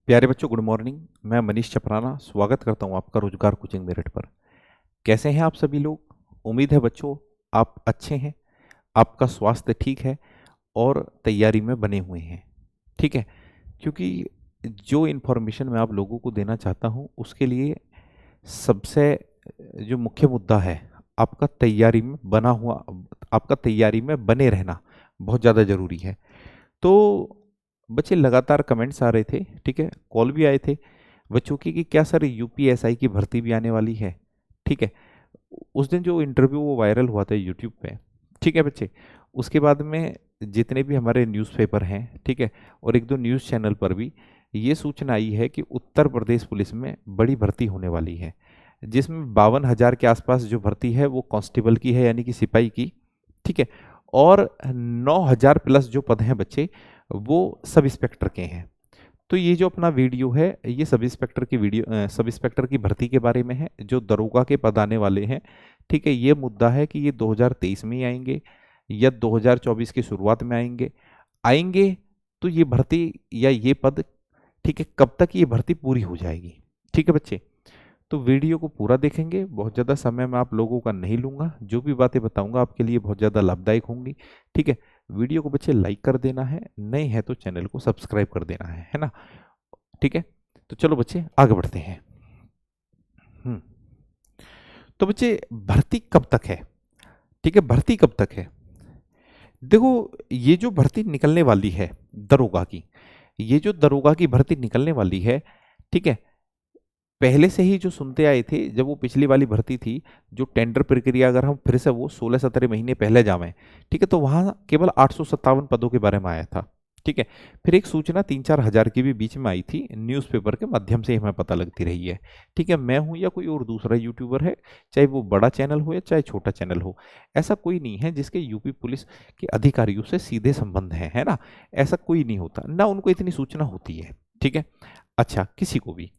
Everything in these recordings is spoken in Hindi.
प्यारे बच्चों, गुड मॉर्निंग। मैं मनीष चपराना स्वागत करता हूं आपका रोजगार कोचिंग मेरिट पर। कैसे हैं आप सभी लोग? उम्मीद है बच्चों आप अच्छे हैं, आपका स्वास्थ्य ठीक है और तैयारी में बने हुए हैं। ठीक है, क्योंकि जो इन्फॉर्मेशन मैं आप लोगों को देना चाहता हूं उसके लिए सबसे जो मुख्य मुद्दा है, आपका तैयारी में बना हुआ, आपका तैयारी में बने रहना बहुत ज़्यादा ज़रूरी है। तो बच्चे लगातार कमेंट्स आ रहे थे, ठीक है, कॉल भी आए थे बच्चों की कि क्या सर यूपीएसआई की भर्ती भी आने वाली है। ठीक है, उस दिन जो इंटरव्यू वो वायरल हुआ था यूट्यूब पे, ठीक है बच्चे, उसके बाद में जितने भी हमारे न्यूज़पेपर हैं, ठीक है, और एक दो न्यूज़ चैनल पर भी ये सूचना आई है कि उत्तर प्रदेश पुलिस में बड़ी भर्ती होने वाली है, जिसमें 52,000 के आसपास जो भर्ती है वो कांस्टेबल की है, यानी कि सिपाही की। ठीक है, और 9,000 प्लस जो पद हैं बच्चे वो सब इंस्पेक्टर के हैं। तो ये जो अपना वीडियो है ये सब इंस्पेक्टर की सब इंस्पेक्टर की भर्ती के बारे में है, जो दरोगा के पद आने वाले हैं। ठीक है, ये मुद्दा है कि ये 2023 में ही आएंगे या 2024 की शुरुआत में आएंगे। आएंगे तो ये भर्ती या ये पद, ठीक है, कब तक ये भर्ती पूरी हो जाएगी। ठीक है बच्चे, तो वीडियो को पूरा देखेंगे, बहुत ज़्यादा समय मैं आप लोगों का नहीं लूंगा, जो भी बातें बताऊंगा आपके लिए बहुत ज़्यादा लाभदायक होंगी। ठीक है, वीडियो को बच्चे लाइक कर देना है, नए हैं तो चैनल को सब्सक्राइब कर देना है ना। ठीक है, तो चलो बच्चे आगे बढ़ते हैं। हम्म तो बच्चे भर्ती कब तक है? ठीक है, भर्ती कब तक है? देखो, ये जो भर्ती निकलने वाली है दरोगा की, ये जो दरोगा की भर्ती निकलने वाली है, ठीक है, पहले से ही जो सुनते आए थे जब वो पिछली वाली भर्ती थी, जो टेंडर प्रक्रिया अगर हम फिर से वो 16-17 महीने पहले जावें, ठीक है, तो वहां केवल 857 पदों के बारे में आया था। ठीक है, फिर एक सूचना 3-4 हज़ार की भी बीच में आई थी, न्यूज़पेपर के माध्यम से हमें पता लगती रही है। ठीक है, मैं हूं या कोई और दूसरा यूट्यूबर है, चाहे वो बड़ा चैनल हो या चाहे छोटा चैनल हो, ऐसा कोई नहीं है जिसके यूपी पुलिस के अधिकारियों से सीधे संबंध है ना। ऐसा कोई नहीं होता ना, उनको इतनी सूचना होती है। ठीक है, अच्छा, किसी को भी।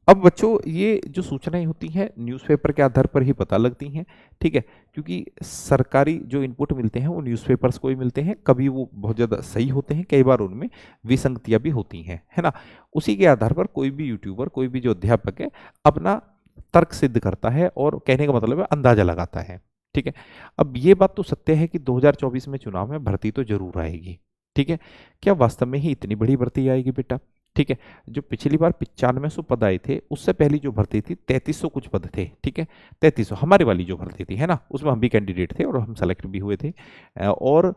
अब बच्चों ये जो सूचनाएं होती हैं न्यूज़पेपर के आधार पर ही पता लगती हैं। ठीक है, क्योंकि सरकारी जो इनपुट मिलते हैं वो न्यूज़पेपर्स को ही मिलते हैं, कभी वो बहुत ज़्यादा सही होते हैं, कई बार उनमें विसंगतियां भी होती हैं, है ना। उसी के आधार पर कोई भी यूट्यूबर, कोई भी जो अध्यापक है, अपना तर्क सिद्ध करता है और कहने का मतलब है अंदाजा लगाता है। ठीक है, अब ये बात तो सत्य है कि 2024 में चुनाव में भर्ती तो जरूर आएगी। ठीक है, क्या वास्तव में ही इतनी बड़ी भर्ती आएगी बेटा? ठीक है, जो पिछली बार 9500 पद आए थे, उससे पहली जो भर्ती थी 3300 कुछ पद थे। ठीक है, 3300 हमारी वाली जो भर्ती थी, है ना, उसमें हम भी कैंडिडेट थे और हम सेलेक्ट भी हुए थे। और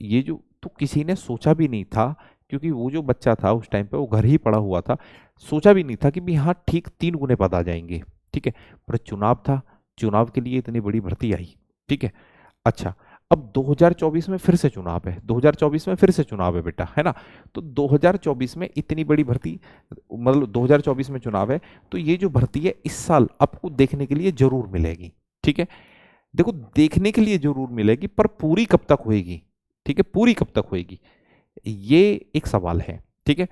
ये जो तो किसी ने सोचा भी नहीं था, क्योंकि वो जो बच्चा था उस टाइम पे वो घर ही पड़ा हुआ था, सोचा भी नहीं था कि भी हाँ ठीक 3 गुने पद आ जाएंगे। ठीक है, पर चुनाव था, चुनाव के लिए इतनी बड़ी भर्ती आई। ठीक है, अच्छा, अब 2024 में फिर से चुनाव है, 2024 में फिर से चुनाव है बेटा, है ना। तो 2024 में इतनी बड़ी भर्ती, मतलब 2024 में चुनाव है, तो ये जो भर्ती है इस साल आपको देखने के लिए जरूर मिलेगी। ठीक है, देखो, देखने के लिए जरूर मिलेगी, पर पूरी कब तक होएगी? ठीक है, पूरी कब तक होएगी, ये एक सवाल है। ठीक है,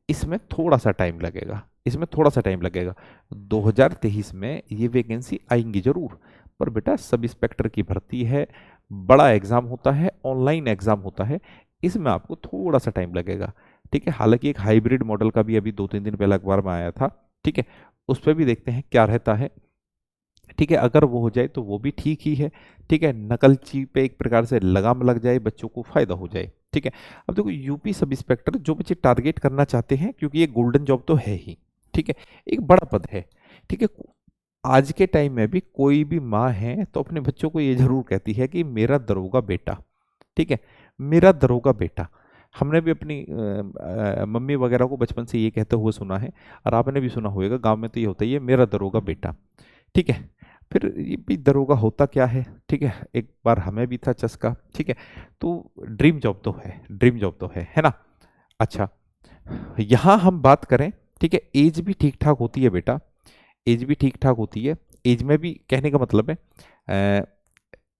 इसमें थोड़ा सा टाइम लगेगा, इसमें थोड़ा सा टाइम लगेगा। 2023 में ये वैकेंसी आएंगी जरूर, पर बेटा सब इंस्पेक्टर की भर्ती है, बड़ा एग्जाम होता है, ऑनलाइन एग्जाम होता है, इसमें आपको थोड़ा सा टाइम लगेगा। ठीक है, हालांकि एक हाइब्रिड मॉडल का भी अभी 2-3 दिन पहले अखबार में आया था। ठीक है, उस पर भी देखते हैं क्या रहता है। ठीक है, अगर वो हो जाए तो वो भी ठीक ही है। ठीक है, नकलची पे एक प्रकार से लगाम लग जाए, बच्चों को फायदा हो जाए। ठीक है, अब देखो, यूपी सब इंस्पेक्टर जो बच्चे टारगेट करना चाहते हैं, क्योंकि ये गोल्डन जॉब तो है ही। ठीक है, एक बड़ा पद है। ठीक है, आज के टाइम में भी कोई भी माँ है तो अपने बच्चों को ये जरूर कहती है कि मेरा दरोगा बेटा। ठीक है, मेरा दरोगा बेटा। हमने भी अपनी मम्मी वगैरह को बचपन से ये कहते हुए सुना है, और आपने भी सुना होगा, गांव में तो ये होता ही है, मेरा दरोगा बेटा। ठीक है, फिर ये भी दरोगा होता क्या है? ठीक है, एक बार हमें भी था चस्का। ठीक है, तो ड्रीम जॉब तो है, ड्रीम जॉब तो है ना। अच्छा, यहाँ हम बात करें, ठीक है, एज भी ठीक ठाक होती है बेटा, एज भी ठीक ठाक होती है। एज में भी कहने का मतलब है,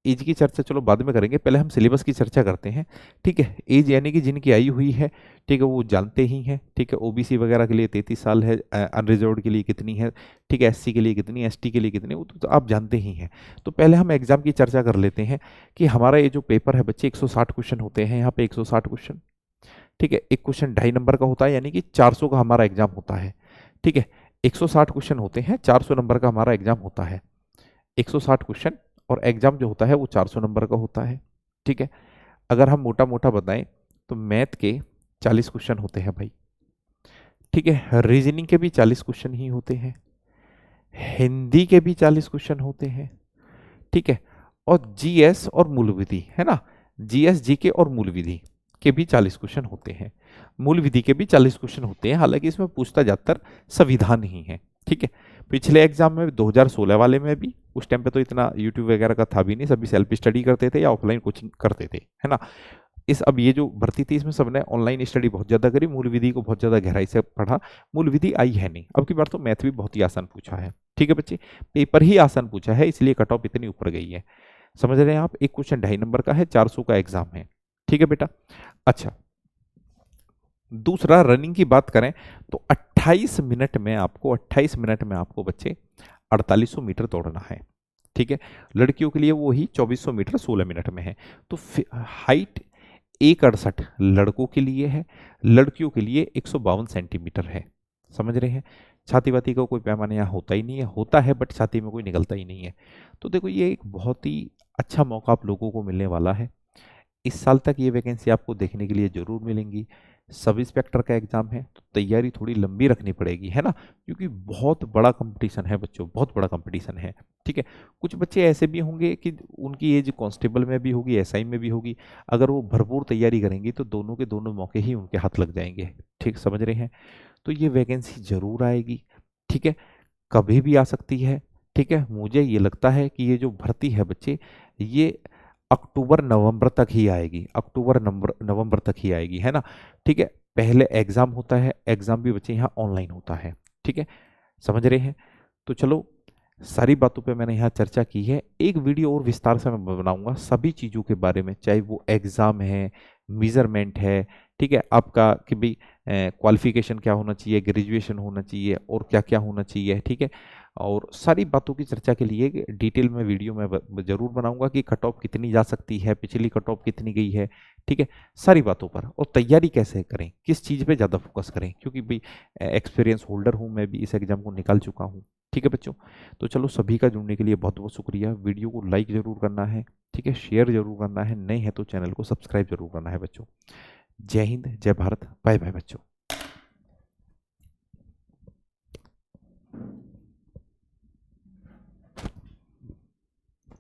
एज की चर्चा चलो बाद में करेंगे, पहले हम सिलेबस की चर्चा करते हैं। ठीक है, एज यानी कि जिनकी आई हुई है, ठीक है, वो जानते ही हैं। ठीक है, ओबीसी वगैरह के लिए 33 साल है, अनरिजर्व्ड के लिए कितनी है, ठीक है, एससी के लिए कितनी, एसटी के लिए कितनी, वो तो आप जानते ही हैं। तो पहले हम एग्जाम की चर्चा कर लेते हैं कि हमारा ये जो पेपर है बच्चे, 160 क्वेश्चन होते हैं यहाँ पे, 160 क्वेश्चन। ठीक है। एक क्वेश्चन 2.5 नंबर का होता है, यानी कि 400 का हमारा एग्जाम होता है। ठीक है। 160 क्वेश्चन होते हैं, 400 नंबर का हमारा एग्जाम होता है। 160 क्वेश्चन और एग्जाम जो होता है वो 400 नंबर का होता है। ठीक है। अगर हम मोटा मोटा बताएं तो मैथ के 40 क्वेश्चन होते हैं भाई। ठीक है। रीजनिंग के भी 40 क्वेश्चन ही होते हैं, हिंदी के भी 40 क्वेश्चन होते हैं। ठीक है। और जीएस और मूल विधि है ना, जीएस जीके और मूल विधि के भी 40 क्वेश्चन होते हैं। मूल विधि के भी 40 क्वेश्चन होते हैं, हालांकि इसमें पूछता ज्यादातर संविधान ही है। ठीक है। पिछले एग्जाम में 2016 वाले में भी, उस टाइम पे तो इतना यूट्यूब वगैरह का था भी नहीं, सभी सेल्फ स्टडी करते थे या ऑफलाइन कोचिंग करते थे, है ना। इस अब ये जो भर्ती थी इसमें सबने ऑनलाइन स्टडी बहुत ज़्यादा करी, मूल विधि को बहुत ज़्यादा गहराई से पढ़ा। मूल विधि आई है नहीं, अब की बार तो मैथ भी बहुत ही आसान पूछा है। ठीक है बच्चे, पेपर ही आसान पूछा है, इसलिए कट ऑफ इतनी ऊपर गई है। समझ रहे हैं आप। एक क्वेश्चन 2.5 नंबर का है, 400 का एग्जाम है। ठीक है बेटा। अच्छा, दूसरा रनिंग की बात करें तो 28 मिनट में आपको बच्चे 4800 मीटर दौड़ना है। ठीक है। लड़कियों के लिए वो ही 2400 मीटर 16 मिनट में है। तो हाइट 168 लड़कों के लिए है, लड़कियों के लिए 152 सेंटीमीटर है। समझ रहे हैं। छाती वाती का कोई पैमाना यहाँ होता ही नहीं है, होता है बट छाती में कोई निकलता ही नहीं है। तो देखो ये एक बहुत ही अच्छा मौका आप लोगों को मिलने वाला है। इस साल तक ये वैकेंसी आपको देखने के लिए जरूर मिलेंगी। सब इंस्पेक्टर का एग्जाम है तो तैयारी थोड़ी लंबी रखनी पड़ेगी, है ना, क्योंकि बहुत बड़ा कंपटीशन है बच्चों, बहुत बड़ा कंपटीशन है। ठीक है। कुछ बच्चे ऐसे भी होंगे कि उनकी एज कांस्टेबल में भी होगी, एसआई में भी होगी। अगर वो भरपूर तैयारी करेंगी तो दोनों के दोनों मौके ही उनके हाथ लग जाएंगे। ठीक समझ रहे हैं। तो ये वैकेंसी जरूर आएगी। ठीक है। कभी भी आ सकती है। ठीक है। मुझे ये लगता है कि ये जो भर्ती है बच्चे, ये अक्टूबर नवंबर तक ही आएगी, अक्टूबर नवंबर तक ही आएगी, है ना। ठीक है। पहले एग्जाम होता है, एग्जाम भी बच्चे यहाँ ऑनलाइन होता है। ठीक है। समझ रहे हैं। तो चलो, सारी बातों पे मैंने यहाँ चर्चा की है। एक वीडियो और विस्तार से मैं बनाऊंगा सभी चीज़ों के बारे में, चाहे वो एग्जाम है, मेजरमेंट है। ठीक है। आपका कि भाई क्वालिफिकेशन क्या होना चाहिए, ग्रेजुएशन होना चाहिए और क्या क्या होना चाहिए। ठीक है। और सारी बातों की चर्चा के लिए डिटेल में वीडियो मैं जरूर बनाऊंगा कि कट ऑफ कितनी जा सकती है, पिछली कट ऑफ कितनी गई है। ठीक है। सारी बातों पर, और तैयारी कैसे करें, किस चीज़ पे ज़्यादा फोकस करें, क्योंकि भाई एक्सपीरियंस होल्डर हूँ मैं भी, इस एग्जाम को निकाल चुका हूँ। ठीक है बच्चों। तो चलो, सभी का जुड़ने के लिए बहुत बहुत शुक्रिया। वीडियो को लाइक जरूर करना है। ठीक है। शेयर जरूर करना है, नए हैं तो चैनल को सब्सक्राइब जरूर करना है बच्चों। जय हिंद, जय भारत, बाय बाय बच्चों।